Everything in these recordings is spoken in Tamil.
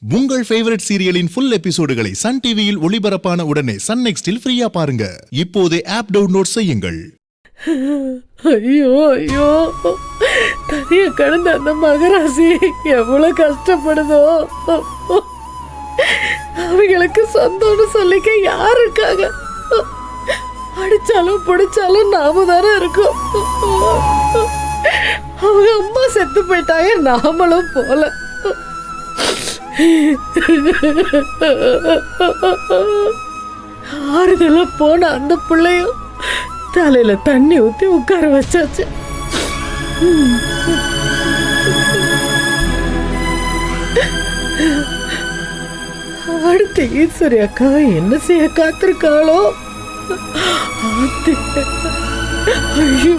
உங்கள் ஃபேவரட் சீரியலின் ஃபுல் எபிசோடுகளை சன் டிவியில் ஒளிபரப்பான உடனே சன் நெக்ஸ்டில் ஃப்ரீயா பாருங்க. இப்போதே ஆப் டவுன்லோட் செய்யுங்கள். ஐயோ ஐயோ, தனிய கடந்த அந்த மகராசி எவ்வளவு கஷ்டப்படுதோ. அவங்களுக்கு சொந்தம்னு சொல்லிக்க யாரு இருக்காங்க? அடிச்சாலும் பிடிச்சாலும் நாம தானே இருக்கோம். அவங்க அம்மா செத்து போயிட்டாங்க, நாமளும் போல. ஆறுதல போன அந்த பிள்ளையும் தலையில தண்ணி ஊத்தி உட்கார வச்சாச்சு. அடுத்து ஈஸ்வரி அக்கா என்ன செய்ய காத்திருக்காளோ? ஐயோ,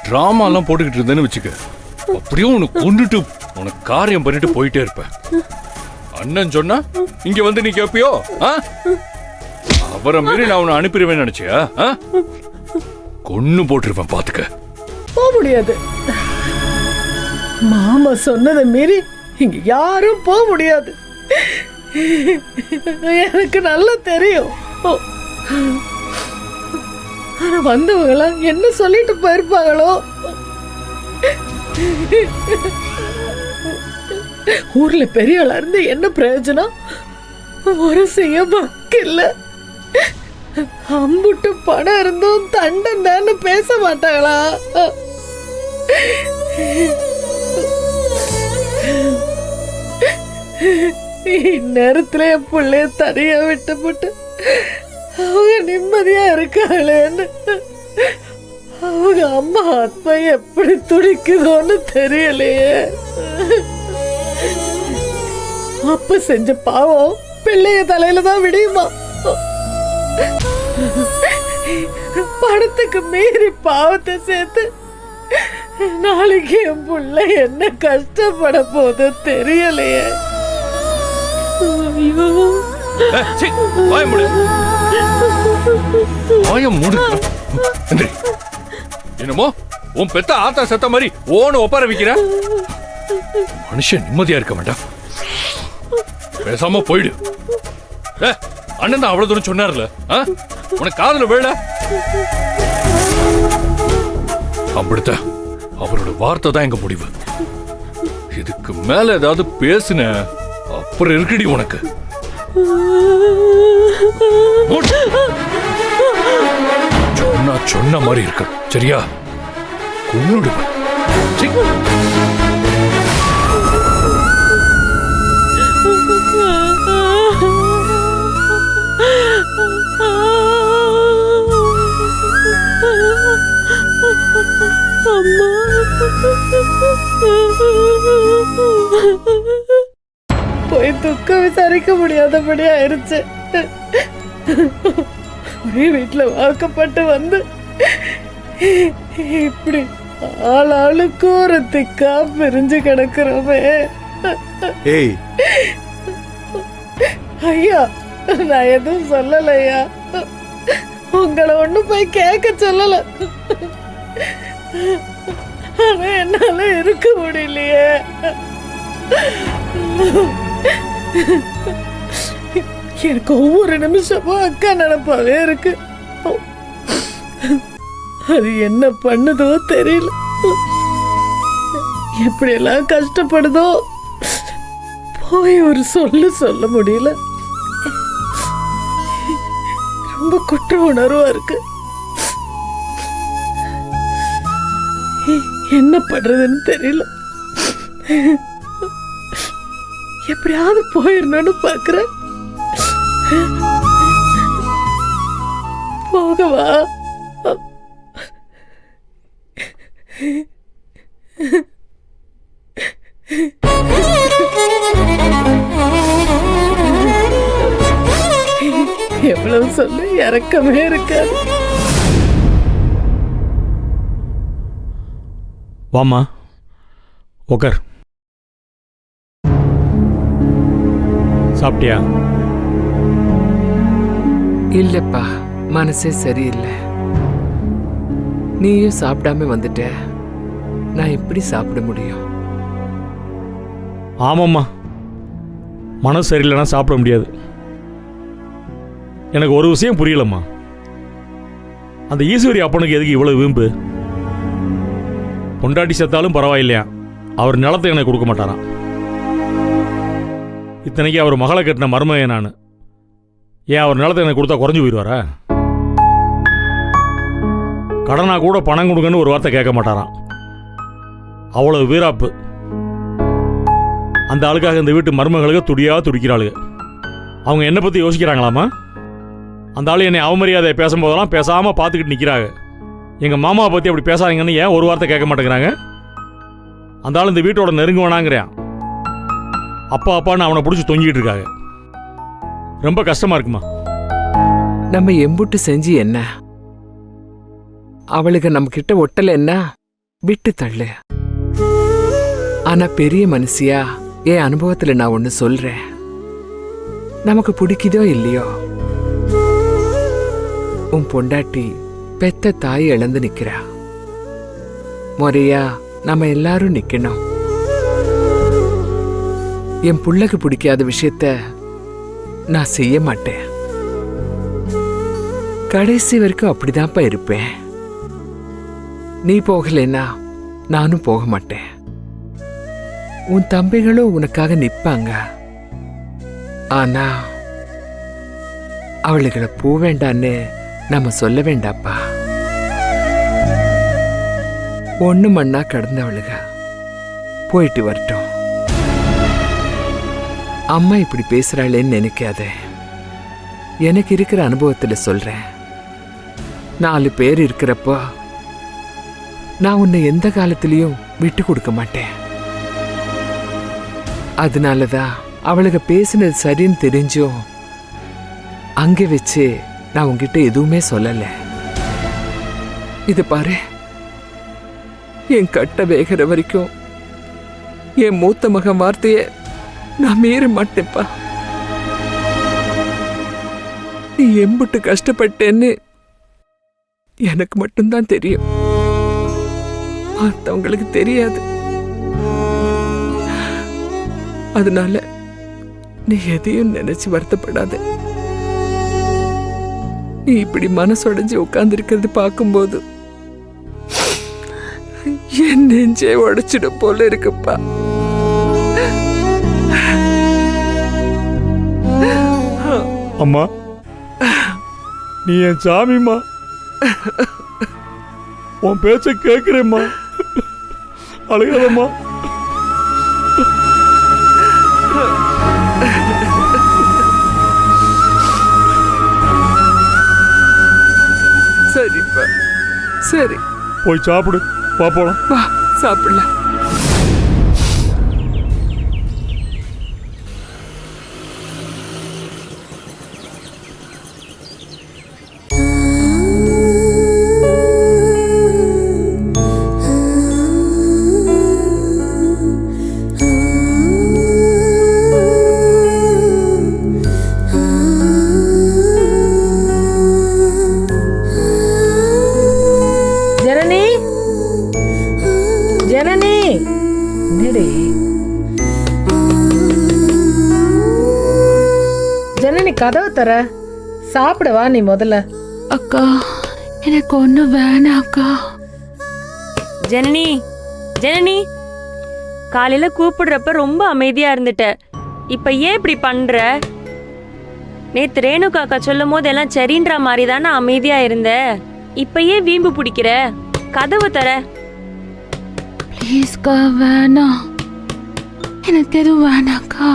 டிராமாலாம் போட்டுக்கிட்டு இருந்தேன்னு வச்சுக்க, அப்படியே உனக்கு கொண்டுட்டு உனக்கு காரியம் பண்ணிட்டு போயிட்டே இருப்ப. அண்ணன் சொன்னா இங்க வந்து நீ கேப்பியோ? அவரை மீறி நான் உன்னை அனுப்பிடுவேன்னு நினைச்சியா? கொன்னு போட்டிருப்பேன், பாத்துக்க. போக முடியாது. மாமா சொன்னதை மீறி இங்க யாரும் போக முடியாது. எனக்கு நல்லா தெரியும். ஆனா வந்தவங்களா என்ன சொல்லிட்டு போயிருப்பாங்களோ? ஊர்ல பெரியவளா இருந்து என்ன பிரயோஜனம்? ஒரு செய்ய இல்ல. அம்புட்டு பணம் இருந்தும் தண்டம் தான் பேச மாட்டாங்களா? இந்நேரத்துல என் பிள்ளைய தனியா விட்டு போட்டு அவங்க நிம்மதியா இருக்காளேன்னு அவங்க அம்மா ஆத்மா எப்படி துடிக்குதோன்னு தெரியலையே. அப்ப செஞ்ச பாவம் பிள்ளைய தலையில தான் விடியுமா? பணத்துக்கு மீறி பாவத்தை சேர்த்து நாளைக்கு என் புள்ள என்ன கஷ்டப்பட போதோ தெரியலையே. என்னமோ உன் பெத்த ஆத்தா செத்த மாதிரி ஓன ஒப்பார வைக்கிற. மனுஷன் நிம்மதியா இருக்க வேண்டாம், பேசாம போயிடு. அண்ணன் தான் அவ்வளவு தூரம் சொன்னார்ல, உனக்கு காதுல வேலை அப்படித்தான். அவரோட வார்த்தை தான் எங்க முடிவு. இதுக்கு மேல ஏதாவது பேசுன அப்புறம் இருக்குடி உனக்கு. சொன்னா சொன்ன மாதிரி இருக்க, சரியா? கொன்னுடுவேன். போய் துக்கம் விசாரிக்க முடியாதபடி ஆயிருச்சு. ஒரே வீட்டுல வாக்கப்பட்டு வந்து இப்படி ஆளாளுக்கு ஒரு திக்கா பிரிஞ்சு கிடக்குறோமே. ஐயா, நான் எதுவும் சொல்லலையா, உங்களை ஒண்ணு போய் கேட்க சொல்லல. ஆனா என்னால இருக்க முடியலையே. எனக்கு ஒவ்வொரு நிமிஷமும் அக்கா நினைப்பாவே இருக்கு. அது என்ன பண்ணுதோ தெரியல, எப்படி எல்லாம் கஷ்டப்படுதோ. போய் ஒரு சொல்ல முடியல. ரொம்ப குற்ற உணர்வா இருக்கு. என்ன பண்றதுன்னு தெரியல. எப்படியாவது போயிடணும்னு பாக்குறேன். போகவா? எவ்வளவு சொல்ல இறக்கமே இருக்காது. வாமா உக்கார். சாப்பிட்டியா? இல்லப்பா, மனசே சரியில்லை. நீயும் சாப்பிடாம வந்துட்ட, நான் எப்படி சாப்பிட முடியும்? ஆமாம்மா, மனசு சரியில்லைன்னா சாப்பிட முடியாது. எனக்கு ஒரு விஷயம் புரியலம்மா, அந்த ஈஸ்வரி அப்பனுக்கு எதுக்கு இவ்வளவு வீம்பு? பொண்டாட்டி செத்தாலும் பரவாயில்லையா, அவர் நிலத்தை எனக்கு கொடுக்க மாட்டாராம். இத்தனைக்கு அவர் மகளை கட்டின மருமையை நான், ஏன் அவர் நிலத்தை எனக்கு கொடுத்தா குறைஞ்சு போயிடுவாரா? கடனா கூட பணம் கொடுங்கன்னு ஒரு வார்த்தை கேட்க மாட்டாராம். அவ்வளவு வீராப்பு. அந்த ஆளுக்காக இந்த வீட்டு மருமகளுக்கு துடிக்கிறாளுங்க. அவங்க என்னை பற்றி யோசிக்கிறாங்களாமா? அந்த ஆளு என்னை அவமரியாதை பேசும்போதெல்லாம் பேசாமல் பார்த்துக்கிட்டு நிற்கிறாங்க. எங்கள் மாமாவை பற்றி அப்படி பேசாதீங்கன்னு ஏன் ஒரு வார்த்தை கேட்க மாட்டேங்கிறாங்க? அந்த ஆள் இந்த வீட்டோட நெருங்க வேணாங்கிறான். அப்பா அப்பான்னு அவனை பிடிச்சி தொங்கிட்டு இருக்காங்க. ரொம்ப கஷ்டமா இருக்குமா? நம்ம எம்புட்டு செஞ்சு என்ன? அவளுக்கு நம்ம கிட்ட ஒட்டல என்ன, விட்டு தள்ளு. ஆனா பெரிய மனுஷியா, என் அனுபவத்துல நான் ஒண்ணு சொல்றேன். நமக்கு பிடிக்குதோ இல்லையோ, உன் பொண்டாட்டி பெத்த தாய் இழந்து நிக்கிறா. முறையா நம்ம எல்லாரும் நிக்கணும். என் புள்ளைக்கு பிடிக்காத விஷயத்த நான் செய்ய மாட்டேன். கடைசி வரைக்கும் அப்படிதான்ப்பா இருப்பேன். நீ போகலைன்னா நானும் போக மாட்டேன். உன் தம்பிகளும் உனக்காக நிப்பாங்க. ஆனா அவளுகளை போ வேண்டான்னு நம்ம சொல்ல வேண்டாப்பா. ஒண்ணு மண்ணா கடந்தவளுக போயிட்டு வரட்டும். அம்மா இப்படி பேசுறாளேன்னு நினைக்காத. எனக்கு இருக்கிற அனுபவத்துல சொல்றேன். 4 பேர் இருக்கிறப்போ நான் உன்னை எந்த காலத்திலையும் விட்டு கொடுக்க மாட்டேன். அதனாலதான் அவளுக்கு பேசினது சரின்னு தெரிஞ்சும் அங்கே வச்சு நான் உன்கிட்ட எதுவுமே சொல்லல. இது பாரு, என் கட்ட வேகிற வரைக்கும் என் மூத்த மகன் வார்த்தைய நான் மீற மாட்டேன்ப்பா. நீ எம்புட்டு கஷ்டப்பட்டேன்னு எனக்கு மட்டும்தான் தெரியும், மற்றவங்களுக்கு தெரியாது. அதனால நீ எதையும் நினைச்சு வருத்தப்படாத. நீ இப்படி மனசுடைஞ்சு உட்கார்ந்து பார்க்கும்போது என் நெஞ்சே உடைச்சிடும் போல இருக்குப்பா. அம்மா, நீ என் சாமிம்மா, உன் பேச்ச கேட்கிறேம்மா, அழுகாதம்மா. சரிப்பா, சரி, போய் சாப்பிடு, வா போலாம். வா சாப்பிடலாம். ஜனனி, கதவு தர, சாப்பிடவா நீ முதல்ல. அக்கா, எனக்கு ஒண்ணு வேணாம் அக்கா. ஜனனி, ஜனனி, காலையில கூப்பிடுறப்ப ரொம்ப அமைதியா இருந்துட்ட, இப்ப ஏன் இப்படி பண்ற? நேத்து ரேணுகா அக்கா சொல்லும் போது எல்லாம் சரின்ற மாதிரி தானே அமைதியா இருந்த, இப்ப ஏன் வீம்பு பிடிக்கிற? கதவு தர. ப்ளீஸ்க்கா, வேணாம், எனக்கு எதுவும் வேணாக்கா.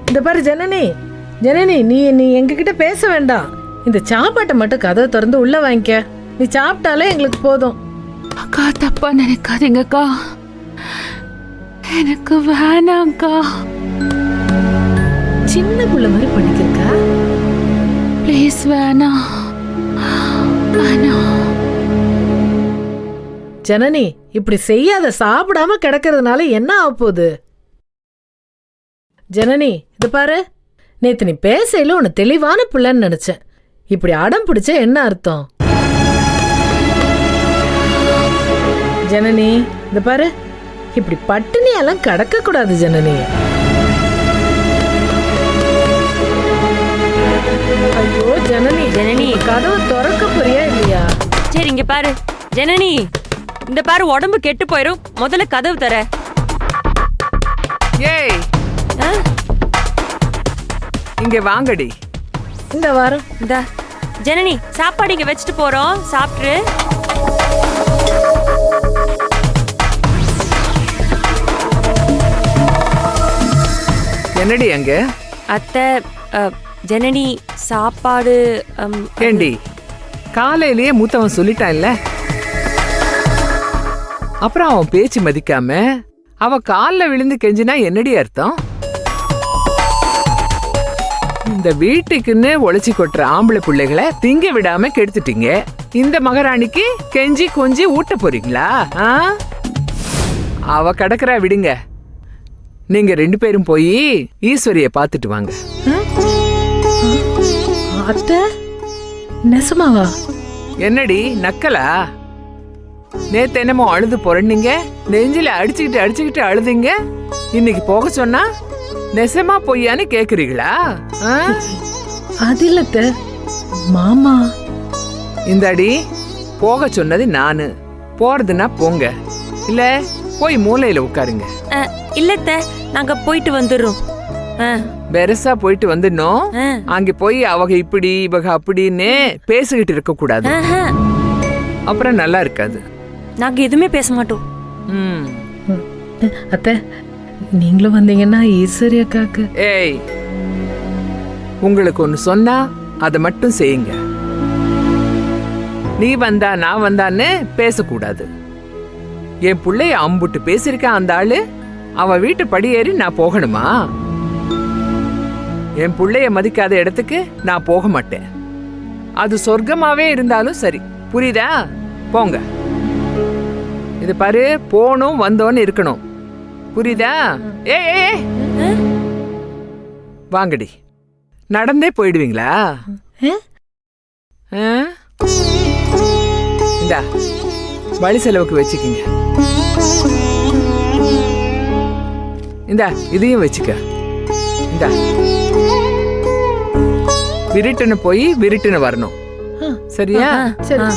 இந்த பாரு ஜனனி, ஜனனி, நீ நீ எங்ககிட்ட பேச வேண்டாம். இந்த சாப்பாட்டை மட்டும் கதவை திறந்து உள்ள வாங்கிக்க. நீ சாப்பிட்டாலே எங்களுக்கு போதும். அக்கா, தப்பா நினைக்காதீங்கக்கா, எனக்கு வேணாம்க்கா. சின்ன புள்ள மாதிரி பண்ணிக்கிறக்கா. ப்ளீஸ், வேணாம் வேணாம். ஜனனி, இப்படி செய்யாத. சாப்பிடாம கிடக்கிறதுனால என்ன ஆக போகுது? ஜனனி, இது பாரு, நேத்து நீ பேசையில உன்னை தெளிவான புள்ளன்னு நினைச்சேன். இப்படி அடம் பிடிச்ச என்ன அர்த்தம்? ஜனனி, இந்த பாரு, இப்படி பட்டினியெல்லாம் கடக்க கூடாது ஜனனி. ஐயோ ஜனனி, ஜனனி. கதவை திறக்க போறியா இல்லையா? சரி இங்க பாரு ஜனனி, இந்த பாரு உடம்பு கெட்டு போயிரும், முதல்ல கதவு தர. ஏய், இங்க வாங்கடி. இந்த வாரம் இந்த ஜனனி, சாப்பாடு இங்க வச்சுட்டு போறோம், சாப்பிட்டு. என்னடி அங்க? அத்தை, ஜனனி சாப்பாடு. ஏண்டி, காலையிலேயே மூத்தவன் சொல்லிட்டான் இல்ல, அப்புறம் அவன் பேச்சு மதிக்காம அவ கால்ல விழுந்து கெஞ்சினா என்னடி அர்த்தம்? இந்த வீட்டுக்குன்னு ஒளிச்சு கொட்டுற ஆம்பளை பிள்ளைகளை திங்க விடாம கெடுத்துட்டீங்க. இந்த மகாராணிக்கு கெஞ்சி கொஞ்சி ஊட்ட போறீங்களா? அவ கடக்குறா, விடுங்க. நீங்க 2 பேரும் போய் ஈஸ்வரிய பாத்துட்டு வாங்க. அத்தை, நெசமாவா? என்னடி நக்கலா? நேத்து என்னமோ அழுது புரண்டீங்க, நெஞ்சில அடிச்சுக்கிட்டு அழுதுங்க. இன்னைக்கு போக சொன்னா நெசமா பொய்யான்னு கேக்குறீங்களா? அது இல்ல அத்தை, மாமா. இந்தாடி, போக சொன்னது நானு. போறதுன்னா போங்க, இல்ல போய் மூலையில உட்காருங்க. இல்லத்த, நாங்க போயிட்டு வந்துடுறோம். பெருசா போயிட்டு வந்துடணும். அங்க போய் அவங்க இப்படி இவங்க அப்படின்னு பேசிக்கிட்டு இருக்க கூடாது, அப்புறம் நல்லா இருக்காது. நாங்க எதுவுமே பேச மாட்டோம். அத்தை, நீங்களும் வந்தீங்கன்னா ஈஸ்வரி அக்காக்கு. ஏய், உங்களுக்கு ஒண்ணு சொன்னா அதை மட்டும் செய்யுங்க. நீ வந்தா நான் வந்தான்னு பேசக்கூடாது. என் பிள்ளைய அம்புட்டு பேசிருக்கான் அந்த ஆளு. அவ வீட்டு படியேறி நான் போகணுமா? என் பிள்ளைய மதிக்காத இடத்துக்கு நான் போக மாட்டேன். அது சொர்க்கமாவே இருந்தாலும் சரி, புரியுதா? போங்க. இது பாரு, போனும் வந்தோன்னு இருக்கணும், புரியுதா? ஏ வாங்கடி. நடந்தே போயிடுவீங்களா? இந்தா, வழி செலவுக்கு வச்சுக்கிங்க. இந்தா, இதையும் வச்சுக்க. இந்தா, விருட்டுன்னு போய் விருட்டுன்னு வரணும், சரியா? சரி.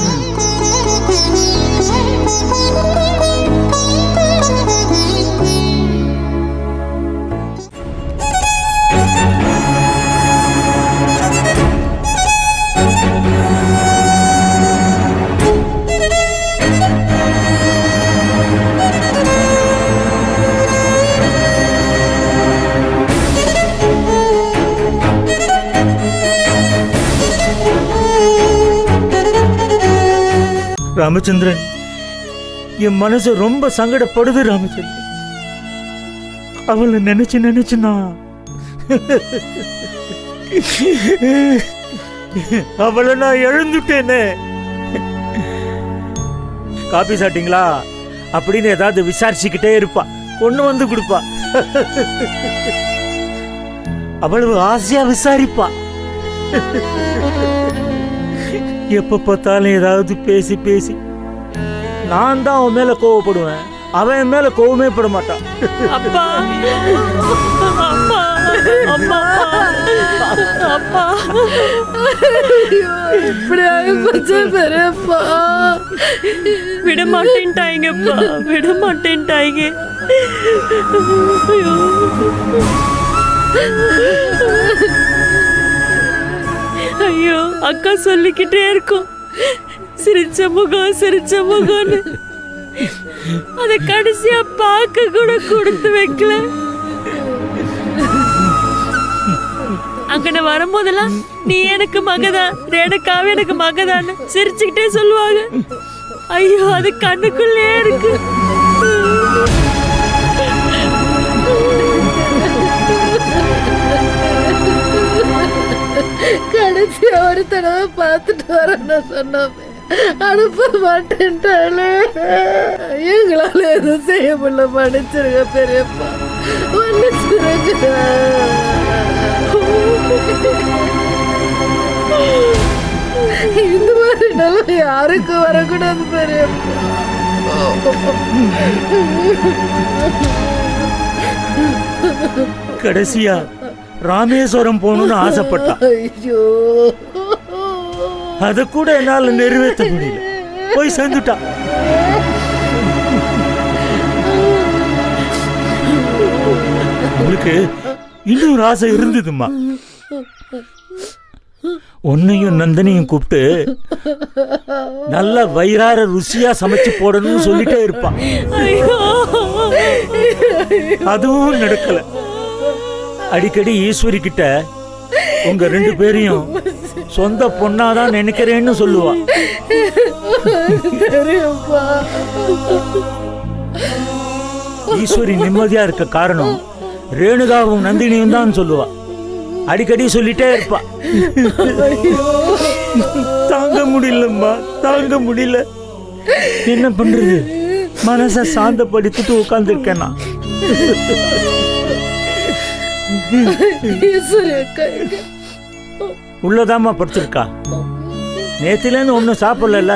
ராமச்சந்திரன், என் மனசு ரொம்ப சங்கடப்படுது ராமச்சந்திரன். அவளை நினைச்சு நான் அவளை நான் எழுந்துட்டேனே. காபி சாப்பிட்டீங்களா அப்படின்னு ஏதாவது விசாரிச்சுக்கிட்டே இருப்பா, ஒண்ணு வந்து கொடுப்பா. அவ்வளவு ஆசையா விசாரிப்பா. எப்ப பார்த்தாலும் ஏதாவது பேசி பேசி நான் தான் அவன் மேல கோவப்படுவேன், அவன் என் மேல கோவமே பட மாட்டான். அப்பா, அப்பா, அப்பா, அப்பா, இப்படி ஆயிப்போச்சு பெரியப்பா. விட மாட்டேன்ட்டாங்கப்பா, விட மாட்டேன்ட்டாங்க. ஐயோ, அக்கா சொல்லிக்கிட்டே இருக்கும், சிரிச்ச முகம்னு. அத கடைசியா பார்க்க கூட கொடுத்து வைக்கல. அங்கன வரும்போதெல்லாம் நீ எனக்கு மகதான், ரேணுகாவே எனக்கு மகதான்னு சிரிச்சுக்கிட்டே சொல்லுவாங்க. ஐயோ, அது கண்ணுக்குள்ளே இருக்கு. கடைசியா ஒரு தடவை பார்த்துட்டு வரேன்னு சொன்னோமே, அனுப்ப மாட்டேன்ட்டாலே. எங்களால எதுவும் செய்ய முடியல, மன்னிச்சிருங்க பெரியப்பா, மன்னிச்சிருங்க. யாருக்கு வரக்கூடாது பெரியப்பா. கடைசியா ராமேஸ்வரம் போகணும்னு ஆசைப்பட்டான். ஐயோ, அதை கூட என்னால நிறைவேற்ற முடியல. போய் சேர்ந்துட்டான். அவளுக்கு இன்னொரு ஆசை இருந்ததும்மா. உன்னையும் நந்தனையும் கூப்பிட்டு நல்ல வயிறார ருசியா சமைச்சு போடணும்னு சொல்லிட்டே இருப்பான். அதுவும் நடக்கல. அடிக்கடி ஈஸ்வரி கிட்ட உங்க 2 பேரையும் சொந்த பொண்ணாதான் நினைக்கிறேன்னு சொல்லுவா. பெரியப்பா. ஈஸ்வரி நிம்மதியா இருக்க காரணம் ரேணுகாவும் நந்தினியும் தான் சொல்லுவா. அடிக்கடி சொல்லிட்டே இருப்பா. தாங்க முடியலம்மா, தாங்க முடியல. என்ன பண்றது? மனச சாந்தப்படுத்திட்டு உட்கார்ந்துருக்கேன் நான். ஈஸ்வரி அக்கா எங்க? உள்ளதாம்மா படுத்திருக்கா. நேத்திலேருந்து ஒன்றும் சாப்பிடல.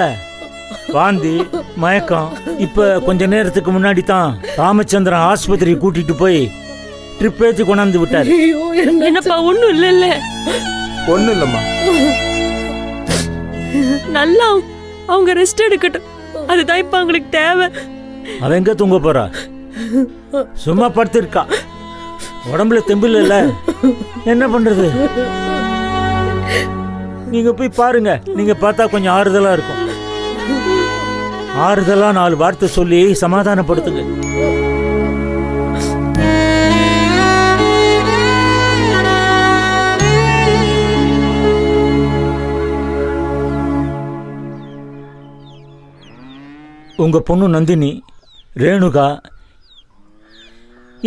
வாந்தி, மயக்கம். இப்ப கொஞ்ச நேரத்துக்கு முன்னாடி தான் ராமச்சந்திரன் ஆஸ்பத்திரி கூட்டிட்டு போய் ட்ரிப் ஏற்றி கொண்டாந்து விட்டாரு. ஐயோ, என்னப்பா ஒண்ணும் இல்ல. ஒன்றும் இல்லைம்மா. நல்லா அவங்க ரெஸ்ட் எடுக்கட்டும். அதுதான் இப்ப அவங்களுக்கு தேவை. அவன் எங்க தூங்க போறா? சும்மா படுத்திருக்கா. உடம்புல தெம்பில் இல்ல. என்ன பண்றது? நீங்க போய் பாருங்க. நீங்க பார்த்தா கொஞ்சம் ஆறுதலா இருக்கும். ஆறுதலா 4 வார்த்தை சொல்லி சமாதானப்படுத்துங்க. உங்க பொண்ணு நந்தினி, ரேணுகா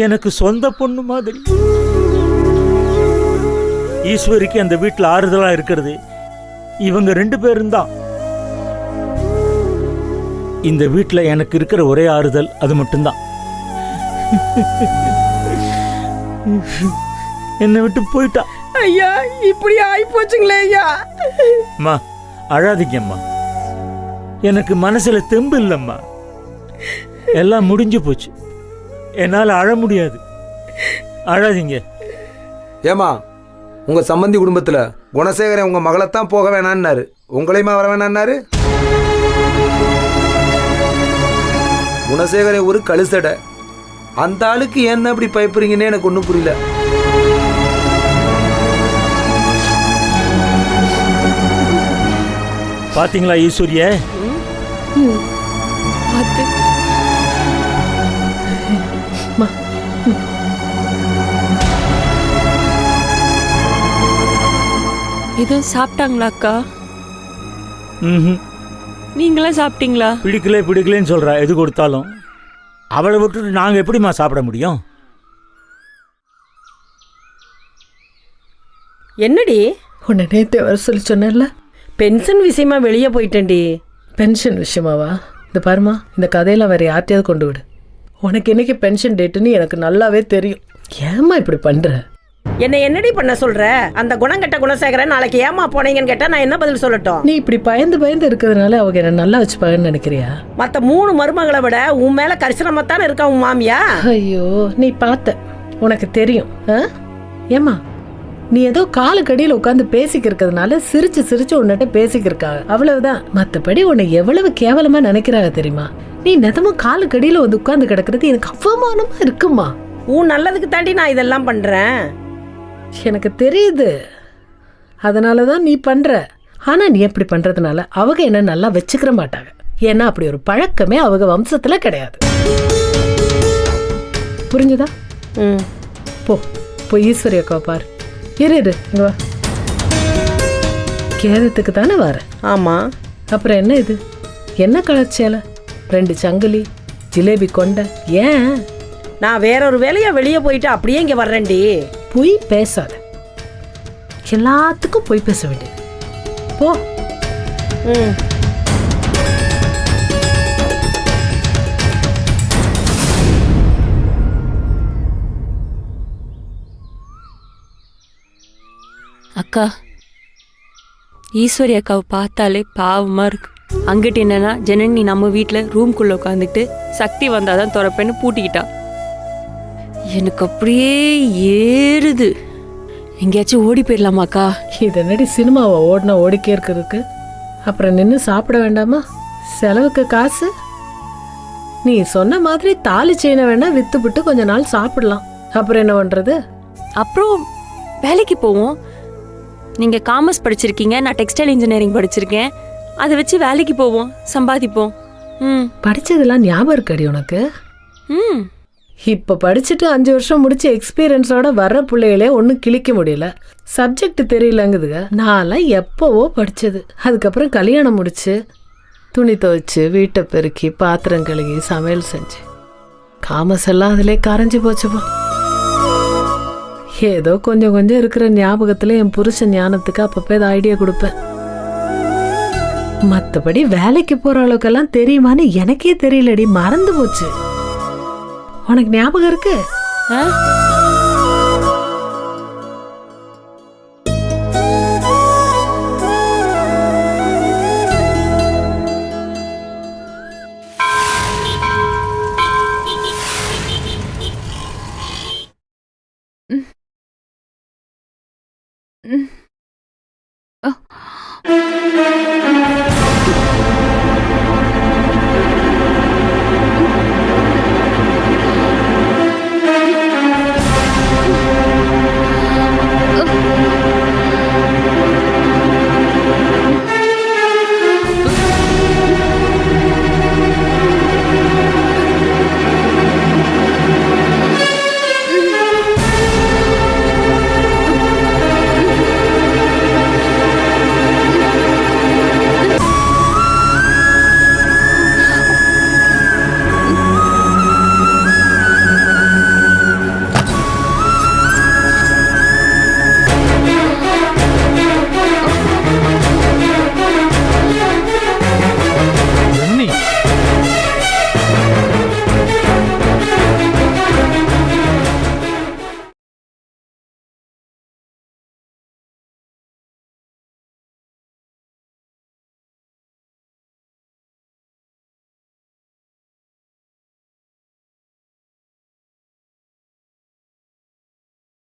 எனக்கு சொந்த பொண்ணு மாதிரி. ஈஸ்வரிக்கு அந்த வீட்டில் ஆறுதலா இருக்கிறது இவங்க 2 பேரும் தான். இந்த வீட்டில் எனக்கு இருக்கிற ஒரே ஆறுதல் அது மட்டும்தான். என்னை விட்டு போயிட்டா. ஐயா, இப்படி ஆயி போச்சுங்களே ஐயா. அம்மா அழாதீங்கம்மா. எனக்கு மனசுல தெம்பு இல்லம்மா. எல்லாம் முடிஞ்சு போச்சு. என்னால் அழ முடியாது. அழாதீங்க. ஏமா, உங்க சம்பந்தி குடும்பத்துல குணசேகரன் உங்க மகளைத்தான் போக வேணான்னாரு. உங்களையுமா வர வேணான்னாரு? குணசேகரன் ஒரு கழுசடை. அந்த ஆளுக்கு ஏன் அப்படி பயப்படுறீங்கன்னு எனக்கு ஒன்றும் புரியல. பாத்தீங்களா ஈஸ்வரிய? எதுவும் சாப்பிட்டாங்களா அக்கா? ம், நீங்களாம் சாப்பிட்டீங்களா? பிடிக்கலன்னு சொல்றா. எது கொடுத்தாலும் அவளை விட்டுட்டு நாங்க எப்படிம்மா சாப்பிட முடியும்? என்னடி உன்னை நேற்று வர சொல்லி சொன்னேன்ல, பென்ஷன் விஷயமா வெளியே போயிட்டேன்டி. பென்ஷன் விஷயமாவா? இந்த பாருமா, இந்த கதையெல்லாம் வேற யார்ட்டையாவது கொண்டு விடு. உனக்கு என்னைக்கு பென்ஷன் டேட்டுன்னு எனக்கு நல்லாவே தெரியும். ஏம்மா இப்படி பண்ற? என்ன என்னடி பண்ண சொல்ற? அந்த குணங்கட்ட குணசேகரன் நாளைக்கு ஏமா போனீங்கன்னு கேட்டா நான் என்ன பதில் சொல்லட்டும்? நீ இப்படி பயந்து இருக்கிறதுனால அவங்க என்ன நல்லா வச்சுப்பாங்கன்னு நினைக்கிறியா? மத்த 3 மருமகளை விட உன் மேல கரிசனமாத்தானே இருக்கா உன் மாமியா? ஐயோ, நீ பார்த்த, உனக்கு தெரியும். ஏம்மா, நீ ஏதோ காலுக்கடியில் உட்காந்து பேசிக்கிறதுனால சிரிச்சு உன்னிட்ட பேசிக்கிருக்காங்க, அவ்வளவுதான். மற்றபடி உன்னை எவ்வளவு கேவலமா நினைக்கிறாங்க தெரியுமா? நீ நிதமும் காலுக்கடியில் வந்து உட்கார்ந்து கிடக்கிறது எனக்கு அவமானமா இருக்குமா? உன் நல்லதுக்கு தாண்டி நான் இதெல்லாம் பண்றேன். எனக்கு தெரியுது, அதனாலதான் நீ பண்ற. ஆனா நீ எப்படி பண்றதுனால அவங்க என்ன நல்லா வச்சுக்கிற மாட்டாங்க. ஏன்னா அப்படி ஒரு பழக்கமே அவங்க வம்சத்துல கிடையாது. புரிஞ்சுதா? போ ஈஸ்வரி அக்காவை பாரு. இரு இங்க வா. கேரத்துக்கு தானே வர? ஆமா. அப்புறம் என்ன இது? என்ன கலர் சேலை, 2 சங்கிலி, ஜிலேபி கொண்டை? ஏன்? நான் வேற ஒரு வேலையா வெளியே போயிட்டு அப்படியே இங்க வர்றேன்டி. பொய் பேசாத. எல்லாத்துக்கும் பொய் பேச வேண்டியது. போ. அக்கா, ஈஸ்வரி அக்காவை பார்த்தாலே பாவமா இருக்கு. அங்கிட்டு என்னன்னா ஜனனி நம்ம வீட்டில் ரூம்குள்ளே உட்காந்துட்டு சக்தி வந்தாதான் திறப்பேன்னு பூட்டிக்கிட்டா. எனக்கு அப்படியே ஏறுது. எங்கேயாச்சும் ஓடி போயிடலாமாக்கா? இது என்னடி சினிமாவை ஓடினா ஓடிக்கே இருக்கிறதுக்கு? அப்புறம் நின்று சாப்பிட வேண்டாமா? செலவுக்கு காசு? நீ சொன்ன மாதிரி தாலி செயினை வேணா வித்துவிட்டு கொஞ்ச நாள் சாப்பிடலாம். அப்புறம் என்ன பண்றது? அப்புறம் வேலைக்கு போவோம். நீங்கள் காமர்ஸ் படிச்சிருக்கீங்க, நான் டெக்ஸ்டைல் இன்ஜினியரிங் படிச்சிருக்கேன். அதை வச்சு வேலைக்கு போவோம், சம்பாதிப்போம். ம் படிச்சதெல்லாம் ஞாபகம் இருக்கடி உனக்கு? ம் இப்போ படிச்சுட்டு 5 வருஷம் முடிச்சு எக்ஸ்பீரியன்ஸோட வர்ற பிள்ளைகளே ஒன்றும் கிழிக்க முடியல. சப்ஜெக்ட் தெரியலங்குதுங்க. நான்லாம் எப்போவோ படித்தது. அதுக்கப்புறம் கல்யாணம் முடிச்சு துணி துவைச்சு வீட்டை பெருக்கி பாத்திரம் கழுகி சமையல் செஞ்சு காமர்ஸ் எல்லாம் அதிலே கரைஞ்சி போச்சுப்பா. ஏதோ கொஞ்சம் கொஞ்சம் இருக்கிற ஞாபகத்தில் என் புருஷன் ஞானத்துக்கு அப்பப்போ ஏதோ ஐடியா கொடுப்பேன். மற்றபடி வேலைக்கு போகிற அளவுக்கெல்லாம் தெரியுமான்னு எனக்கே தெரியலடி, மறந்து போச்சு. உனக்கு ஞாபகம் இருக்கு? ஆ